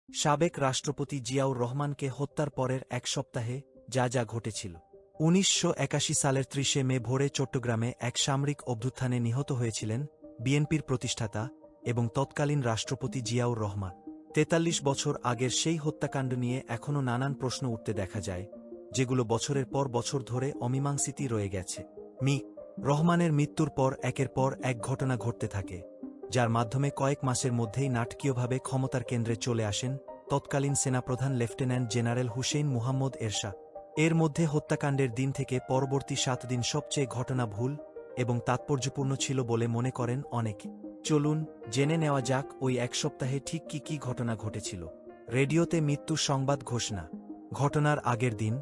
সাবেক রাষ্ট্রপতি জিয়াউর রহমানকে হত্যার পরের এক সপ্তাহে যা যা ঘটেছিল। ১৯৮১ সালের ৩০ মে ভোরে চট্টগ্রামে এক সামরিক অভ্যুত্থানে নিহত হয়েছিলেন বিএনপির প্রতিষ্ঠাতা এবং তৎকালীন রাষ্ট্রপতি জিয়াউর রহমান। ৪৩ বছর আগের সেই হত্যাকাণ্ড নিয়ে এখনও নানান প্রশ্ন উঠতে দেখা যায়, যেগুলো বছরের পর বছর ধরে অমীমাংসিতই রয়ে গেছে। রহমানের মৃত্যুর পর একের পর এক ঘটনা ঘটতে থাকে, যার মাধ্যমে কয়েক মাসের মধ্যেই নাটকীয়ভাবে ক্ষমতার কেন্দ্রে চলে আসেন তৎকালীন সেনাপ্রধান লেফটেন্যান্ট জেনারেল হুসেইন মুহাম্মদ এরশাদ। এর মধ্যে হত্যাকাণ্ডের দিন থেকে পরবর্তী ৭ দিন সবচেয়ে ঘটনা ভুল এবং তাৎপর্যপূর্ণ ছিল বলে মনে করেন অনেকে। চলুন জেনে নেওয়া যাক ওই এক সপ্তাহে ঠিক কি কি ঘটনা ঘটেছিল। রেডিওতে মৃত্যুর সংবাদ ঘোষণা। ঘটনার আগের দিন,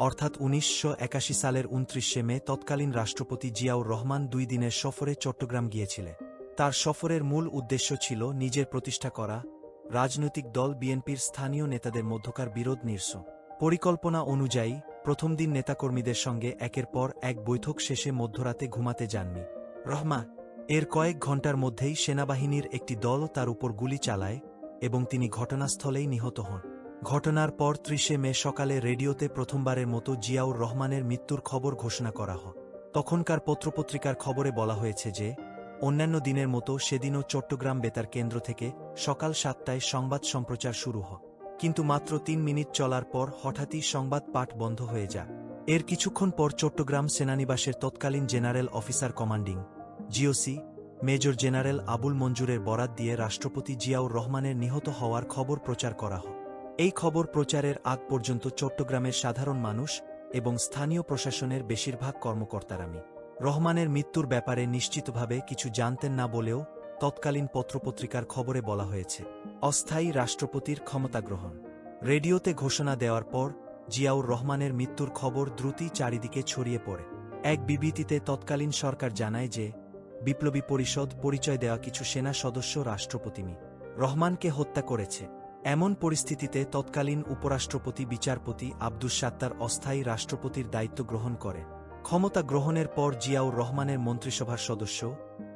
অর্থাৎ ১৯৮১ সালের ২৯ মে তৎকালীন রাষ্ট্রপতি জিয়াউর রহমান ২ দিনের সফরে চট্টগ্রাম গিয়েছিলেন। তার সফরের মূল উদ্দেশ্য ছিল নিজের প্রতিষ্ঠা করা রাজনৈতিক দল বিএনপির স্থানীয় নেতাদের মধ্যকার বিরোধ নিরসন। পরিকল্পনা অনুযায়ী প্রথম দিন নেতাকর্মীদের সঙ্গে একের পর এক বৈঠক শেষে মধ্যরাতে ঘুমাতে যাননি রহমান। এর কয়েক ঘণ্টার মধ্যেই সেনাবাহিনীর একটি দল তার উপর গুলি চালায় এবং তিনি ঘটনাস্থলেই নিহত হন। ঘটনার পর ৩০ মে সকালে রেডিওতে প্রথমবারের মতো জিয়াউর রহমানের মৃত্যুর খবর ঘোষণা করা হয়। তখনকার পত্রপত্রিকার খবরে বলা হয়েছে যে অন্যান্য দিনের মতো সেদিনও চট্টগ্রাম বেতার কেন্দ্র থেকে সকাল ৭টায় সংবাদ সম্প্রচার শুরু হয়, কিন্তু মাত্র ৩ মিনিট চলার পর হঠাৎই সংবাদ পাঠ বন্ধ হয়ে যায়। এর কিছুক্ষণ পর চট্টগ্রাম সেনানিবাসের তৎকালীন general officer commanding GOC major general Abul মঞ্জুরের বরাত দিয়ে রাষ্ট্রপতি জিয়াউর রহমানের নিহত হওয়ার খবর প্রচার করা হয়। এই খবর প্রচারের আগ পর্যন্ত চট্টগ্রামের সাধারণ মানুষ এবং স্থানীয় প্রশাসনের বেশিরভাগ কর্মকর্তারা রহমানের মৃত্যুর ব্যাপারে নিশ্চিতভাবে কিছু জানতেন না বলেও তৎকালীন পত্রপত্রিকার খবরে বলা হয়েছে। অস্থায়ী রাষ্ট্রপতির ক্ষমতা গ্রহণ। রেডিওতে ঘোষণা দেওয়ার পর জিয়াউর রহমানের মৃত্যুর খবর দ্রুতই চারিদিকে ছড়িয়ে পড়ে। এক বিবৃতিতে তৎকালীন সরকার জানায় যে বিপ্লবী পরিষদ পরিচয় দেওয়া কিছু সেনা সদস্য রাষ্ট্রপতি রহমানকে হত্যা করেছে। এমন পরিস্থিতিতে তৎকালীন উপরাষ্ট্রপতি বিচারপতি আব্দুস সাত্তার অস্থায়ী রাষ্ট্রপতির দায়িত্ব গ্রহণ করে। ক্ষমতা গ্রহণের পর জিয়াউর রহমানের মন্ত্রিসভার সদস্য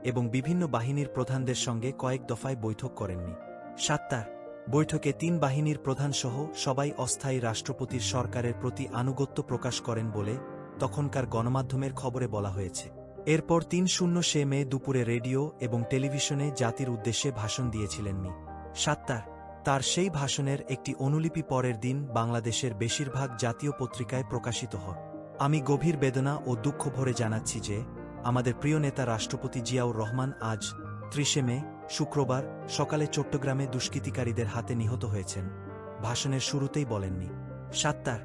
এবং বিভিন্ন বাহিনীর প্রধানদের সঙ্গে কয়েক দফায় বৈঠক করেননি। সাত্তার বৈঠকে ৩ বাহিনীর প্রধানসহ সবাই অস্থায়ী রাষ্ট্রপতির সরকারের প্রতি আনুগত্য প্রকাশ করেন বলে তখনকার গণমাধ্যমের খবরে বলা হয়েছে। এরপর ৩০ মে দুপুরে রেডিও এবং টেলিভিশনে জাতির উদ্দেশ্যে ভাষণ দিয়েছিলেন সাত্তার। তার সেই ভাষণের একটি অনুলিপি পরের দিন বাংলাদেশের বেশিরভাগ জাতীয় পত্রিকায় প্রকাশিত হয়। আমি গভীর বেদনা ও দুঃখ ভরে জানাচ্ছি যে আমাদের প্রিয় নেতা রাষ্ট্রপতি জিয়াউর রহমান আজ ৩০ মে শুক্রবার সকালে চট্টগ্রামে দুষ্কৃতিকারীদের হাতে নিহত হয়েছেন, ভাষণের শুরুতেই বলেননি সাত্তার।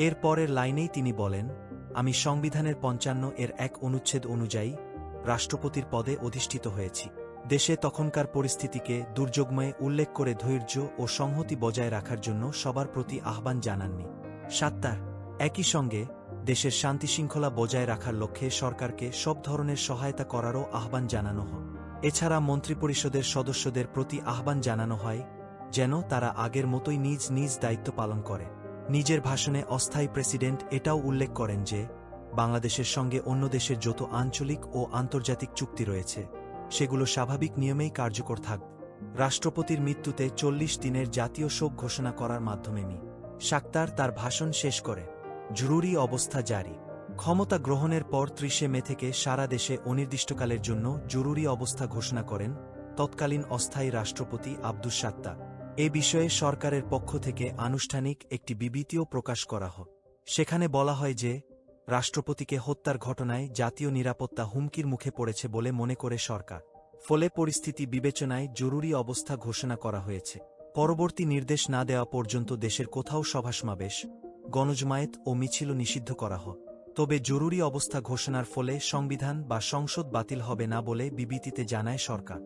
এর পরের লাইনেই তিনি বলেন, আমি সংবিধানের ৫৫ এর এক অনুচ্ছেদ অনুযায়ী রাষ্ট্রপতির পদে অধিষ্ঠিত হয়েছি। দেশে তখনকার পরিস্থিতিকে দুর্যোগময় উল্লেখ করে ধৈর্য ও সংহতি বজায় রাখার জন্য সবার প্রতি আহ্বান জানাননি সাত্তার। একই সঙ্গে দেশের শান্তিশৃঙ্খলা বজায় রাখার লক্ষ্যে সরকারকে সব ধরনের সহায়তা করারও আহ্বান জানানো হয়। এছাড়া মন্ত্রিপরিষদের সদস্যদের প্রতি আহ্বান জানানো হয় যেন তারা আগের মতোই নিজ নিজ দায়িত্ব পালন করে। নিজের ভাষণে অস্থায়ী প্রেসিডেন্ট এটাও উল্লেখ করেন যে বাংলাদেশের সঙ্গে অন্য দেশের যত আঞ্চলিক ও আন্তর্জাতিক চুক্তি রয়েছে সেগুলো স্বাভাবিক নিয়মেই কার্যকর থাকবে। রাষ্ট্রপতির মৃত্যুতে ৪০ দিনের জাতীয় শোক ঘোষণা করার মাধ্যমে সাত্তার তার ভাষণ শেষ করে। জরুরি অবস্থা জারি। ক্ষমতা গ্রহণের পর ৩০ মে থেকে সারা দেশে অনির্দিষ্টকালের জন্য জরুরি অবস্থা ঘোষণা করেন তৎকালীন অস্থায়ী রাষ্ট্রপতি আব্দুস সাত্তার। এ বিষয়ে সরকারের পক্ষ থেকে আনুষ্ঠানিক একটি বিবৃতিও প্রকাশ করা হয়। সেখানে বলা হয় যে রাষ্ট্রপতিকে হত্যার ঘটনায় জাতীয় নিরাপত্তা হুমকির মুখে পড়েছে বলে মনে করে সরকার, ফলে পরিস্থিতি বিবেচনায় জরুরি অবস্থা ঘোষণা করা হয়েছে। পরবর্তী নির্দেশ না দেওয়া পর্যন্ত দেশের কোথাও সভা-সমাবেশ, গণজমায়েত ও মিছিল নিষিদ্ধ করা হয়। তবে জরুরি অবস্থা ঘোষণার ফলে সংবিধান বা সংসদ বাতিল হবে না বলে বিবৃতিতে জানায় সরকার।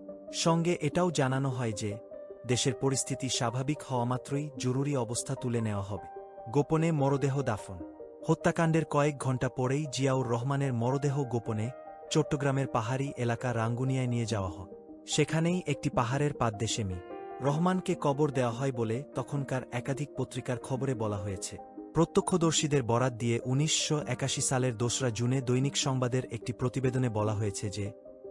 সঙ্গে এটাও জানানো হয় যে দেশের পরিস্থিতি স্বাভাবিক হওয়া মাত্রই জরুরি অবস্থা তুলে নেওয়া হবে। গোপনে মরদেহ দাফন। হত্যাকাণ্ডের কয়েক ঘণ্টা পরেই জিয়াউর রহমানের মরদেহ গোপনে চট্টগ্রামের পাহাড়ি এলাকা রাঙ্গুনিয়ায় নিয়ে যাওয়া হয়। সেখানেই একটি পাহাড়ের পাদদেশে রহমানকে কবর দেওয়া হয় বলে তখনকার একাধিক পত্রিকার খবরে বলা হয়েছে। প্রত্যক্ষদর্শীদের বরাত দিয়ে ১৯৮১ সালের ২রা জুনে দৈনিক সংবাদের একটি প্রতিবেদনে বলা হয়েছে যে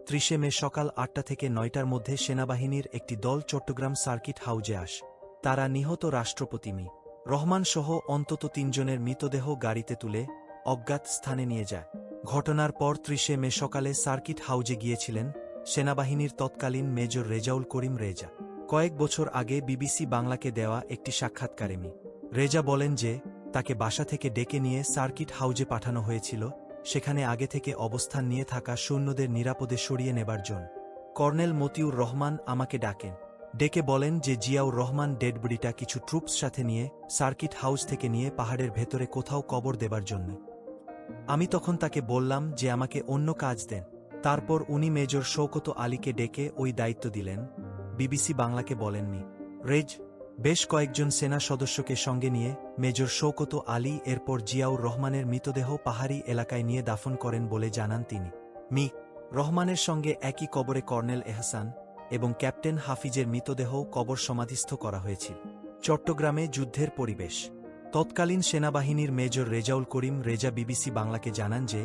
৩০ মে সকাল ৮টা থেকে ৯টার মধ্যে সেনাবাহিনীর একটি দল চট্টগ্রাম সার্কিট হাউজে আসে। তারা নিহত রাষ্ট্রপতি মি রহমান সহ অন্তত 3 জনের মৃতদেহ গাড়িতে তুলে অজ্ঞাত স্থানে নিয়ে যায়। ঘটনার পর 30 মে সকালে সার্কিট হাউজে গিয়েছিলেন সেনাবাহিনীর তৎকালীন মেজর রেজাউল করিম রেজা। কয়েক বছর আগে বিবিসি বাংলাকে দেওয়া একটি সাক্ষাৎকারে মি রেজা বলেন যে তাকে বাসা থেকে ডেকে নিয়ে সার্কিট হাউজে পাঠানো হয়েছিল, সেখানে আগে থেকে অবস্থান নিয়ে থাকা সৈন্যদের নিরাপদে সরিয়ে নেবার জন্য। কর্নেল মতিউর রহমান আমাকে ডাকেন, ডেকে বলেন যে জিয়াউর রহমান ডেডবডিটা কিছু ট্রুপস সাথে নিয়ে সার্কিট হাউস থেকে নিয়ে পাহাড়ের ভেতরে কোথাও কবর দেবার জন্য। আমি তখন তাকে বললাম যে আমাকে অন্য কাজ দেন। তারপর উনি মেজর শওকত আলীকে ডেকে ওই দায়িত্ব দিলেন। বিবিসি বাংলাকে বলেননি রেজ বেশ কয়েকজন সেনা সদস্যকে সঙ্গে নিয়ে মেজর শওকত আলী এরপর জিয়াউর রহমানের মৃতদেহ পাহাড়ি এলাকায় নিয়ে দাফন করেন বলে জানান তিনি। মি রহমানের সঙ্গে একই কবরে কর্নেল এহসান এবং ক্যাপ্টেন হাফিজের মৃতদেহ কবর সমাধিস্থ করা হয়েছিল। চট্টগ্রামে যুদ্ধের পরিবেশ। তৎকালীন সেনাবাহিনীর মেজর রেজাউল করিম রেজা বিবিসি বাংলাকে জানান যে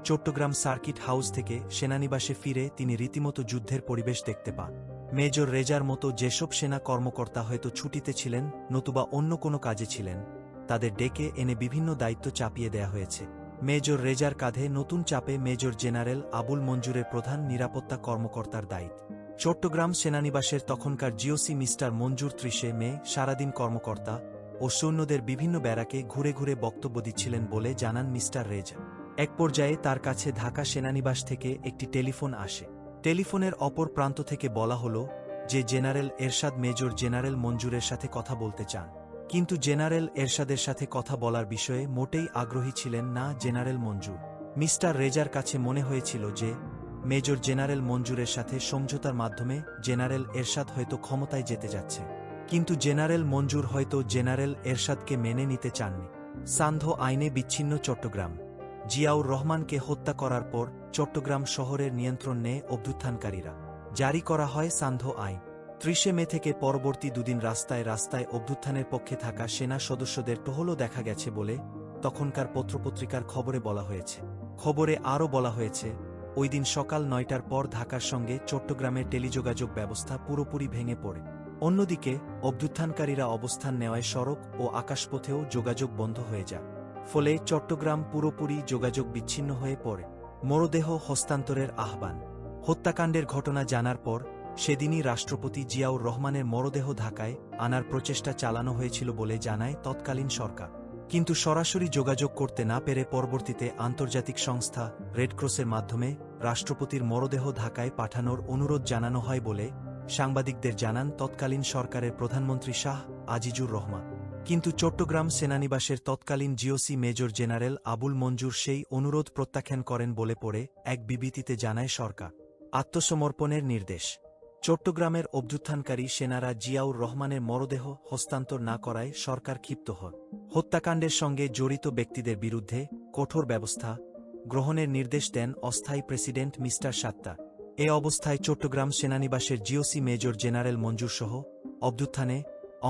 চট্টগ্রাম সার্কিট হাউস থেকে সেনানিবাসে ফিরে তিনি রীতিমতো যুদ্ধের পরিবেশ দেখতে পান। মেজর রেজার মতো যেসব সেনা কর্মকর্তা হয়তো ছুটিতে ছিলেন নতুবা অন্য কোনো কাজে ছিলেন, তাদের ডেকে এনে বিভিন্ন দায়িত্ব চাপিয়ে দেয়া হয়েছে। মেজর রেজার কাঁধে নতুন চাপে মেজর জেনারেল আবুল মঞ্জুরের প্রধান নিরাপত্তা কর্মকর্তার দায়িত্ব। চট্টগ্রাম সেনানিবাসের তখনকার জিওসি মিস্টার মঞ্জুর 30 মে সারাদিন কর্মকর্তা ও সৈন্যদের বিভিন্ন ব্যারাকে ঘুরে ঘুরে বক্তব্য দিচ্ছিলেন বলে জানান মিস্টার রেজা। এক পর্যায়ে তার কাছে ঢাকা সেনানিবাস থেকে একটি টেলিফোন আসে। টেলিফোনের অপর প্রান্ত থেকে বলা হলো যে জেনারেল এরশাদ মেজর জেনারেল মঞ্জুরের সাথে কথা বলতে চান, কিন্তু জেনারেল এরশাদের সাথে কথা বলার বিষয়ে মোটেই আগ্রহী ছিলেন না জেনারেল মঞ্জুর। মিস্টার রেজার কাছে মনে হয়েছিল যে মেজর জেনারেল মঞ্জুরের সাথে সমঝোতার মাধ্যমে জেনারেল এরশাদ হয়তো ক্ষমতায় যেতে যাচ্ছে, কিন্তু জেনারেল মঞ্জুর হয়তো জেনারেল এরশাদকে মেনে নিতে চাননি। সান্ধ্য আইনে বিচ্ছিন্ন চট্টগ্রাম। জিয়াউর রহমানকে হত্যা করার পর চট্টগ্রাম শহরের নিয়ন্ত্রণ নেয় অভ্যুত্থানকারীরা। জারি করা হয় সান্ধ্য আইন। 30 মে থেকে পরবর্তী দুদিন রাস্তায় রাস্তায় অভ্যুত্থানের পক্ষে থাকা সেনা সদস্যদের টহলও দেখা গেছে বলে তখনকার পত্রপত্রিকার খবরে বলা হয়েছে। খবরে আরও বলা হয়েছে ওই দিন সকাল 9টার পর ঢাকার সঙ্গে চট্টগ্রামের টেলিযোগাযোগ ব্যবস্থা পুরোপুরি ভেঙে পড়ে। অন্যদিকে অভ্যুত্থানকারীরা অবস্থান নেওয়ায় সড়ক ও আকাশপথেও যোগাযোগ বন্ধ হয়ে যায়, ফলে চট্টগ্রাম পুরোপুরি যোগাযোগ বিচ্ছিন্ন হয়ে পড়ে। মরদেহ হস্তান্তরের আহ্বান। হত্যাকাণ্ডের ঘটনা জানার পর সেদিনই রাষ্ট্রপতি জিয়াউর রহমানের মরদেহ ঢাকায় আনার প্রচেষ্টা চালানো হয়েছিল বলে জানায় তৎকালীন সরকার, কিন্তু সরাসরি যোগাযোগ করতে না পেরে পরবর্তীতে আন্তর্জাতিক সংস্থা রেডক্রসের মাধ্যমে রাষ্ট্রপতির মরদেহ ঢাকায় পাঠানোর অনুরোধ জানানো হয় বলে সাংবাদিকদের জানান তৎকালীন সরকারের প্রধানমন্ত্রী শাহ আজিজুর রহমান। কিন্তু চট্টগ্রাম সেনানিবাসের তৎকালীন জিওসি মেজর জেনারেল আবুল মঞ্জুর সেই অনুরোধ প্রত্যাখ্যান করেন বলে পড়ে এক বিবৃতিতে জানায় সরকার। আত্মসমর্পণের নির্দেশ। চট্টগ্রামের অভ্যুত্থানকারী সেনারা জিয়াউর রহমানের মরদেহ হস্তান্তর না করায় সরকার ক্ষিপ্ত হয়। হত্যাকাণ্ডের সঙ্গে জড়িত ব্যক্তিদের বিরুদ্ধে কঠোর ব্যবস্থা গ্রহণের নির্দেশ দেন অস্থায়ী প্রেসিডেন্ট মিস্টার সাত্তার। এ অবস্থায় চট্টগ্রাম সেনানিবাসের জিওসি মেজর জেনারেল মঞ্জুর সহ অভ্যুত্থানে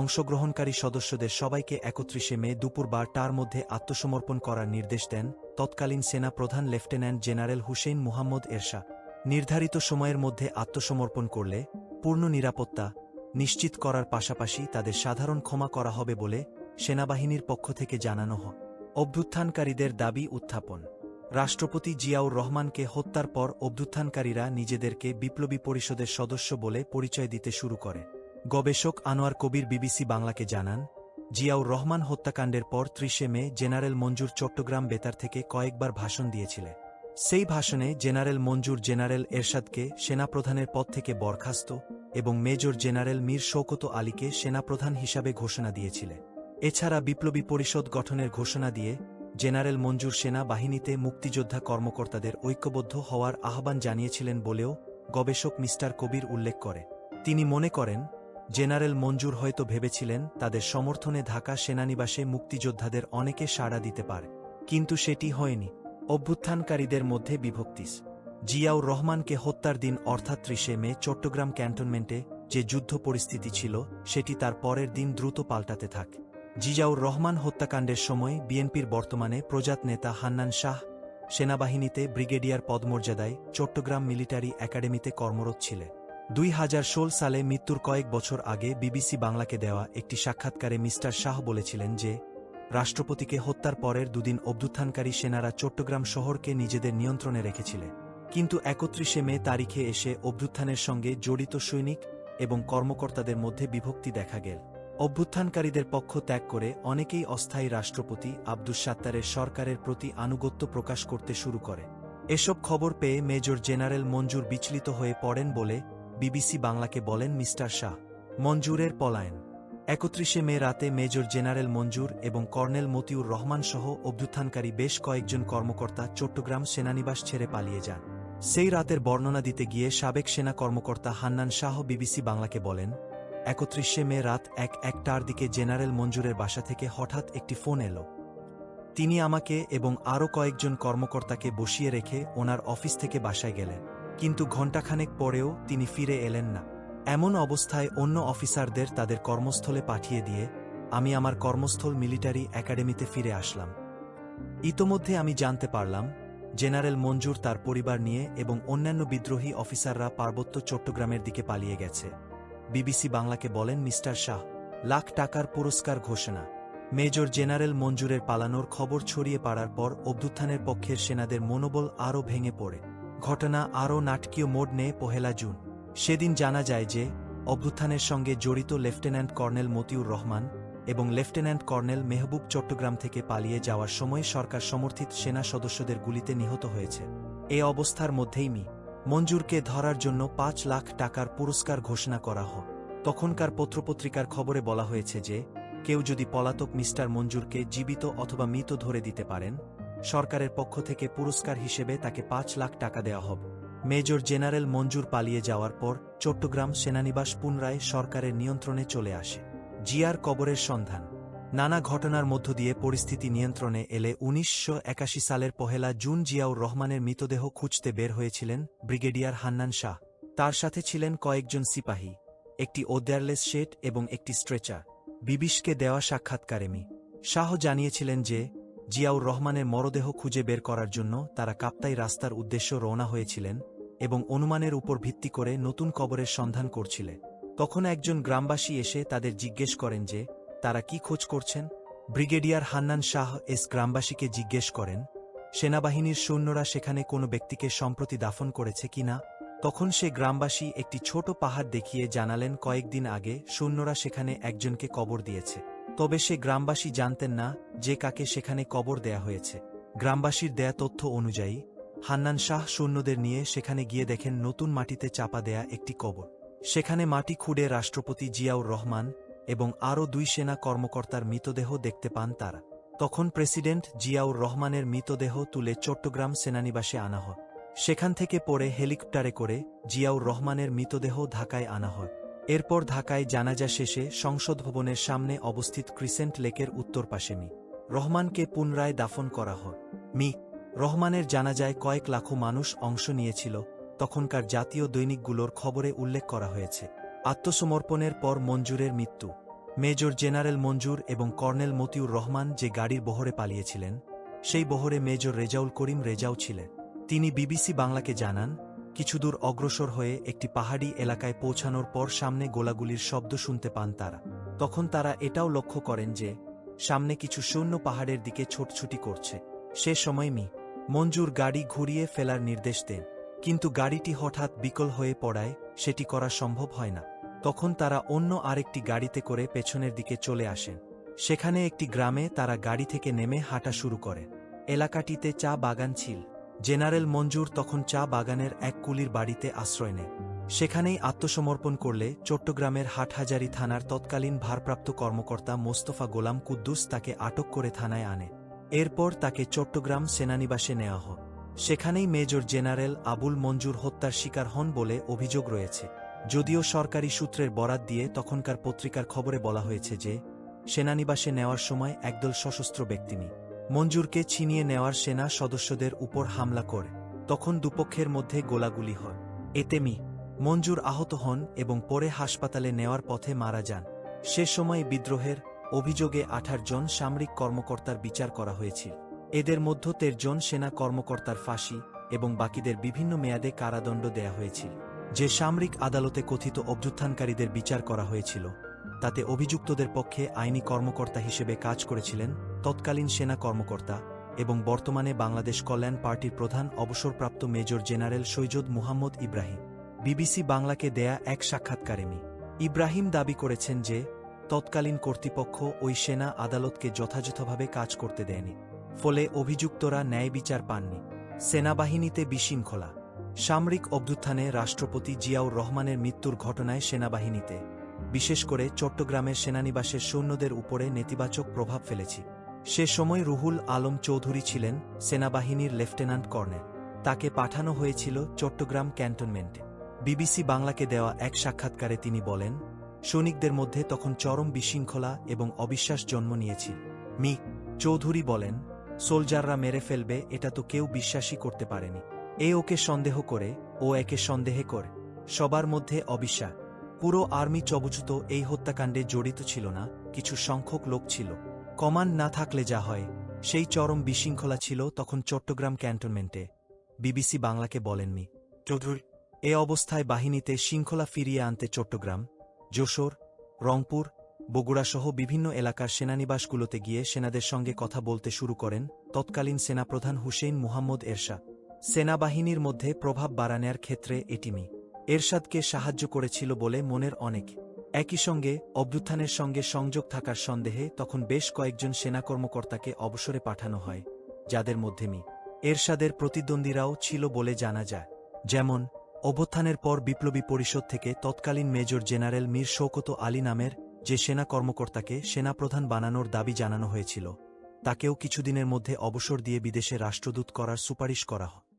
অংশগ্রহণকারী সদস্যদের সবাইকে 31 মে দুপুর 12টার মধ্যে আত্মসমর্পণ করার নির্দেশ দেন তৎকালীন সেনা প্রধান লেফটেন্যান্ট জেনারেল হুসেইন মুহাম্মদ এরশাদ। নির্ধারিত সময়ের মধ্যে আত্মসমর্পণ করলে পূর্ণ নিরাপত্তা নিশ্চিত করার পাশাপাশি তাদের সাধারণ ক্ষমা করা হবে বলে সেনাবাহিনীর পক্ষ থেকে জানানো হয়। অভ্যুত্থানকারীদের দাবি উত্থাপন। রাষ্ট্রপতি জিয়াউর রহমানকে হত্যার পর অভ্যুত্থানকারীরা নিজেদেরকে বিপ্লবী পরিষদের সদস্য বলে পরিচয় দিতে শুরু করে। গবেষক আনোয়ার কবির বিবিসি বাংলাকে জানান, জিয়াউর রহমান হত্যাকাণ্ডের পর 30 মে জেনারেল মঞ্জুর চট্টগ্রাম বেতার থেকে কয়েকবার ভাষণ দিয়েছিলেন। সেই ভাষণে জেনারেল মঞ্জুর জেনারেল এরশাদকে সেনাপ্রধানের পদ থেকে বরখাস্ত এবং মেজর জেনারেল মীর শওকত আলীকে সেনাপ্রধান হিসাবে ঘোষণা দিয়েছিলেন। এছাড়া বিপ্লবী পরিষদ গঠনের ঘোষণা দিয়ে জেনারেল মঞ্জুর সেনা বাহিনীতে মুক্তিযোদ্ধা কর্মকর্তাদের ঐক্যবদ্ধ হওয়ার আহ্বান জানিয়েছিলেন বলেও গবেষক মিস্টার কবির উল্লেখ করে। তিনি মনে করেন, জেনারেল মঞ্জুর হয়তো ভেবেছিলেন তাদের সমর্থনে ঢাকা সেনানিবাসে মুক্তিযোদ্ধাদের অনেকে সাড়া দিতে পারে, কিন্তু সেটি হয়নি। অভ্যুত্থানকারীদের মধ্যে বিভক্তি। জিয়াউর রহমানকে হত্যার দিন অর্থাৎ 30 মে চট্টগ্রাম ক্যান্টনমেন্টে যে যুদ্ধ পরিস্থিতি ছিল সেটি তার পরের দিন দ্রুত পাল্টাতে থাকে। জিয়াউর রহমান হত্যাকাণ্ডের সময় বিএনপির বর্তমানে প্রজাত নেতা হান্নান শাহ সেনাবাহিনীতে ব্রিগেডিয়ার পদমর্যাদায় চট্টগ্রাম মিলিটারি একাডেমিতে কর্মরত ছিলেন। 2016 সালে মৃত্যুর কয়েক বছর আগে বিবিসি বাংলাকে দেওয়া একটি সাক্ষাৎকারে মিস্টার শাহ বলেছিলেন যে রাষ্ট্রপতিকে হত্যার পরের দুদিন অভ্যুত্থানকারী সেনারা চট্টগ্রাম শহরকে নিজেদের নিয়ন্ত্রণে রেখেছিলেন। কিন্তু 31 মে তারিখে এসে অভ্যুত্থানের সঙ্গে জড়িত সৈনিক এবং কর্মকর্তাদের মধ্যে বিভক্তি দেখা গেল। অভ্যুত্থানকারীদের পক্ষ ত্যাগ করে অনেকেই অস্থায়ী রাষ্ট্রপতি আব্দুস সাত্তারের সরকারের প্রতি আনুগত্য প্রকাশ করতে শুরু করে। এসব খবর পেয়ে মেজর জেনারেল মঞ্জুর বিচলিত হয়ে পড়েন বলে বিবিসি বাংলাকে বলেন মিস্টার শাহ। মঞ্জুরের পলায়ন। 31 মে রাতে মেজর জেনারেল মঞ্জুর এবং কর্নেল মতিউর রহমান সহ অভ্যুত্থানকারী বেশ কয়েকজন কর্মকর্তা চট্টগ্রাম সেনানিবাস ছেড়ে পালিয়ে যান। সেই রাতের বর্ণনা দিতে গিয়ে সাবেক সেনা কর্মকর্তা হান্নান শাহ বিবিসি বাংলাকে বলেন, 31 মে রাত 1টার দিকে জেনারেল মঞ্জুরের বাসা থেকে হঠাৎ একটি ফোন এলো। তিনি আমাকে এবং আরও কয়েকজন কর্মকর্তাকে বসিয়ে রেখে ওনার অফিস থেকে বাসায় গেলেন। কিন্তু ঘণ্টাখানেক পরেও তিনি ফিরে এলেন না। এমন অবস্থায় অন্য অফিসারদের তাদের কর্মস্থলে পাঠিয়ে দিয়ে আমি আমার কর্মস্থল মিলিটারি একাডেমিতে ফিরে আসলাম। ইতোমধ্যে আমি জানতে পারলাম জেনারেল মঞ্জুর তার পরিবার নিয়ে এবং অন্যান্য বিদ্রোহী অফিসাররা পার্বত্য চট্টগ্রামের দিকে পালিয়ে গেছে। বিবিসি বাংলাকে বলেন মিস্টার শাহ। লাখ টাকার পুরস্কার ঘোষণা। মেজর জেনারেল মঞ্জুরের পালানোর খবর ছড়িয়ে পড়ার পর অভ্যুত্থানের পক্ষের সেনাদের মনোবল আরও ভেঙে পড়ে। ঘটনা আরও নাটকীয় মোড় নেয় 1 জুন। সেদিন জানা যায় যে অভ্যুত্থানের সঙ্গে জড়িত লেফটেন্যান্ট কর্নেল মতিউর রহমান এবং লেফটেন্যান্ট কর্নেল মেহবুব চট্টগ্রাম থেকে পালিয়ে যাওয়ার সময় সরকার সমর্থিত সেনা সদস্যদের গুলিতে নিহত হয়েছে। এ অবস্থার মধ্যেই মঞ্জুরকে ধরার জন্য 5 লাখ টাকার পুরস্কার ঘোষণা করা হয়। তখনকার পত্রপত্রিকার খবরে বলা হয়েছে যে কেউ যদি পলাতক মিস্টার মঞ্জুরকে জীবিত অথবা মৃত ধরে দিতে পারেন, সরকারের পক্ষ থেকে পুরস্কার হিসেবে তাকে 5 লাখ টাকা দেওয়া হবে। মেজর জেনারেল মঞ্জুর পালিয়ে যাওয়ার পর চট্টগ্রাম সেনানিবাস পুনরায় সরকারের নিয়ন্ত্রণে চলে আসে। জিয়ার কবরের সন্ধান। নানা ঘটনার মধ্য দিয়ে পরিস্থিতি নিয়ন্ত্রণে এলে 1981 সালের 1 জুন জিয়াউর রহমানের মৃতদেহ খুঁজতে বের হয়েছিলেন ব্রিগেডিয়ার হান্নান শাহ। তার সাথে ছিলেন কয়েকজন সিপাহী, একটি ওয়্যারলেস শেড এবং একটি স্ট্রেচার। বিবিসিকে দেওয়া সাক্ষাৎকারে শাহ জানিয়েছিলেন যে জিয়াউর রহমানের মরদেহ খুঁজে বের করার জন্য তারা কাপ্তাই রাস্তার উদ্দেশ্যে রওনা হয়েছিলেন এবং অনুমানের উপর ভিত্তি করে নতুন কবরের সন্ধান করছিলেন। তখন একজন গ্রামবাসী এসে তাদের জিজ্ঞেস করেন যে তারা কি খোঁজ করছেন। ব্রিগেডিয়ার হান্নান শাহ গ্রামবাসীকে জিজ্ঞেস করেন সেনাবাহিনীর সৈন্যরা সেখানে কোনো ব্যক্তিকে সম্প্রতি দাফন করেছে কিনা। তখন সে গ্রামবাসী একটি ছোট পাহাড় দেখিয়ে জানালেন কয়েকদিন আগে সৈন্যরা সেখানে একজনকে কবর দিয়েছে। তবে সে গ্রামবাসী জানতেন না যে কাকে সেখানে কবর দেয়া হয়েছে। গ্রামবাসীর দেয়া তথ্য অনুযায়ী হান্নান শাহ সৈন্যদের নিয়ে সেখানে গিয়ে দেখেন নতুন মাটিতে চাপা দেয়া একটি কবর। সেখানে মাটি খুঁড়ে রাষ্ট্রপতি জিয়াউর রহমান এবং আরও 2 সেনা কর্মকর্তার মৃতদেহ দেখতে পান তারা। তখন প্রেসিডেন্ট জিয়াউর রহমানের মৃতদেহ তুলে চট্টগ্রাম সেনানিবাসে আনা হয়। সেখান থেকে পরে হেলিকপ্টারে করে জিয়াউর রহমানের মৃতদেহ ঢাকায় আনা হয়। এরপর ঢাকায় জানাজা শেষে সংসদ ভবনের সামনে অবস্থিত ক্রিসেন্ট লেকের উত্তর পাশে রহমানকে পুনরায় দাফন করা হয়। রহমানের জানাজায় কয়েক লাখ মানুষ অংশ নিয়েছিল। তখনকার জাতীয় দৈনিকগুলোর খবরে উল্লেখ করা হয়েছে। আত্মসমর্পণের পর মঞ্জুরের মৃত্যু। মেজর জেনারেল মঞ্জুর এবং কর্নেল মতিউর রহমান যে গাড়ির বহরে পালিয়েছিলেন, সেই বহরে মেজর রেজাউল করিম রেজাউ ছিলেন। তিনি বিবিসি বাংলাকে জানান, কিছুদূর অগ্রসর হয়ে একটি পাহাড়ি এলাকায় পৌঁছানোর পর সামনে গোলাগুলির শব্দ শুনতে পান তারা। তখন তারা এটাও লক্ষ্য করেন যে সামনে কিছু সৈন্য পাহাড়ের দিকে ছোটছুটি করছে। সে সময় মঞ্জুর গাড়ি ঘুরিয়ে ফেলার নির্দেশ দেন, কিন্তু গাড়িটি হঠাৎ বিকল হয়ে পড়ায় সেটি করা সম্ভব হয় না। তখন তারা অন্য আরেকটি গাড়িতে করে পেছনের দিকে চলে আসেন। সেখানে একটি গ্রামে তারা গাড়ি থেকে নেমে হাঁটা শুরু করে। এলাকাটিতে চা বাগান ছিল। জেনারেল মঞ্জুর তখন চা বাগানের এক কুলির বাড়িতে আশ্রয় নেন। সেখানেই আত্মসমর্পণ করলে চট্টগ্রামের হাটহাজারী থানার তৎকালীন ভারপ্রাপ্ত কর্মকর্তা মোস্তফা গোলাম কুদ্দুস তাকে আটক করে থানায় আনে। এরপর তাকে চট্টগ্রাম সেনানিবাসে নেওয়া হয়। সেখানেই মেজর জেনারেল আবুল মঞ্জুর হত্যার শিকার হন বলে অভিযোগ রয়েছে। যদিও সরকারি সূত্রের বরাত দিয়ে তখনকার পত্রিকার খবরে বলা হয়েছে যে সেনানিবাসে নেওয়ার সময় একদল সশস্ত্র ব্যক্তি মঞ্জুরকে ছিনিয়ে নেওয়ার সেনা সদস্যদের উপর হামলা করে। তখন দুপক্ষের মধ্যে গোলাগুলি হয়। এতে মঞ্জুর আহত হন এবং পরে হাসপাতালে নেওয়ার পথে মারা যান। সে সময় বিদ্রোহের অভিযোগে 18 জন সামরিক কর্মকর্তার বিচার করা হয়েছিল। এদের মধ্য 13 জন সেনা কর্মকর্তার ফাঁসি এবং বাকিদের বিভিন্ন মেয়াদে কারাদণ্ড দেয়া হয়েছিল। যে সামরিক আদালতে কথিত অভ্যুত্থানকারীদের বিচার করা হয়েছিল তাতে অভিযুক্তদের পক্ষে আইনি কর্মকর্তা হিসেবে কাজ করেছিলেন তৎকালীন সেনা কর্মকর্তা এবং বর্তমানে বাংলাদেশ কল্যাণ পার্টির প্রধান অবসরপ্রাপ্ত major general Syed Muhammad Ibrahim. BBC বাংলাকে দেয়া এক সাক্ষাৎকারে ইব্রাহিম দাবি করেছেন যে তৎকালীন কর্তৃপক্ষ ওই সেনা আদালতকে যথাযথভাবে কাজ করতে দেয়নি, ফলে অভিযুক্তরা ন্যায় বিচার পাননি। সেনাবাহিনীতে বিশৃঙ্খলা। সামরিক অভ্যুত্থানে রাষ্ট্রপতি জিয়াউর রহমানের মৃত্যুর ঘটনায় সেনাবাহিনীতে, বিশেষ করে চট্টগ্রামের সেনানিবাসের সৈন্যদের উপরে নেতিবাচক প্রভাব ফেলেছে। সে সময় রুহুল আলম চৌধুরী ছিলেন সেনাবাহিনীর লেফটেন্যান্ট কর্নেল। তাকে পাঠানো হয়েছিল চট্টগ্রাম ক্যান্টনমেন্টে। বিবিসি বাংলাকে দেওয়া এক সাক্ষাৎকারে তিনি বলেন, সৈনিকদের মধ্যে তখন চরম বিশৃঙ্খলা এবং অবিশ্বাস জন্ম নিয়েছিল। চৌধুরী বলেন, সোলজাররা মেরে ফেলবে এটা তো কেউ বিশ্বাসই করতে পারেনি। ওকে সন্দেহ করে, ও একে সন্দেহ করে, সবার মধ্যে অবিশ্বাস। পুরো আর্মি চবুচুত এই হত্যাকাণ্ডে জড়িত ছিল না, কিছু সংখ্যক লোক ছিল। কমান্ড না থাকলে যা হয়, সেই চরম বিশৃঙ্খলা ছিল তখন চট্টগ্রাম ক্যান্টনমেন্টে। বিবিসি বাংলাকে বলেন চৌধুরী, এ অবস্থায় বাহিনীতে শৃঙ্খলা ফিরিয়ে আনতে চট্টগ্রাম, যশোর, রংপুর, বগুড়াসহ বিভিন্ন এলাকার সেনানিবাসগুলোতে গিয়ে সেনাদের সঙ্গে কথা বলতে শুরু করেন তৎকালীন সেনাপ্রধান হুসেইন মুহাম্মদ এরশাদ। সেনাবাহিনীর মধ্যে প্রভাব বাড়ানোর ক্ষেত্রে এটি এরশাদকে সাহায্য করেছিল বলে মনের অনেক। একই সঙ্গে অভ্যুত্থানের সঙ্গে সংযোগ থাকার সন্দেহে তখন বেশ কয়েকজন সেনা কর্মকর্তাকে অবসরে পাঠানো হয়, যাদের মধ্যে এরশাদের প্রতিদ্বন্দ্বীরাও ছিল বলে জানা যায়। যেমন, অভ্যুত্থানের পর বিপ্লবী পরিষদ থেকে তৎকালীন মেজর জেনারেল মীর শওকত আলী নামের যে সেনা কর্মকর্তাকে সেনাপ্রধান বানানোর দাবি জানানো হয়েছিল, তাকেও কিছুদিনের মধ্যে অবসর দিয়ে বিদেশে রাষ্ট্রদূত করার সুপারিশ করা হয়।